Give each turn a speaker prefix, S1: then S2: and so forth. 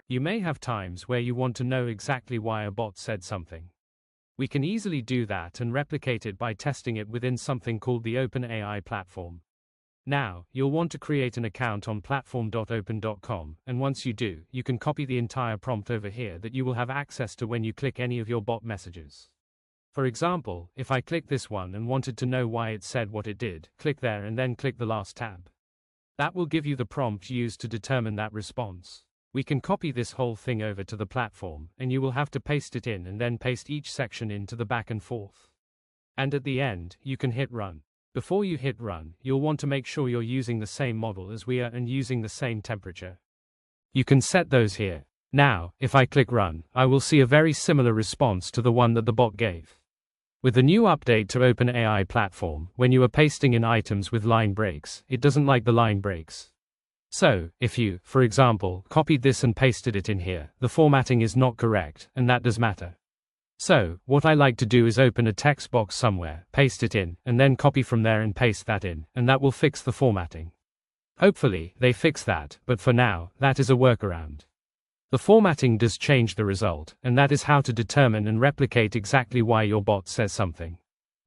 S1: You may have times where you want to know exactly why a bot said something. We can easily do that and replicate it by testing it within something called the OpenAI platform. Now, you'll want to create an account on platform.open.com, and once you do, you can copy the entire prompt over here that you will have access to when you click any of your bot messages. For example, if I click this one and wanted to know why it said what it did, click there and then click the last tab. That will give you the prompt used to determine that response. We can copy this whole thing over to the platform, and you will have to paste it in and then paste each section into the back and forth. And at the end, you can hit run. Before you hit run, you'll want to make sure you're using the same model as we are and using the same temperature. You can set those here. Now, if I click run, I will see a very similar response to the one that the bot gave. With the new update to OpenAI platform, when you are pasting in items with line breaks, it doesn't like the line breaks. So, if you, for example, copied this and pasted it in here, the formatting is not correct, and that does matter. So, what I like to do is open a text box somewhere, paste it in, and then copy from there and paste that in, and that will fix the formatting. Hopefully, they fix that, but for now, that is a workaround. The formatting does change the result, and that is how to determine and replicate exactly why your bot says something.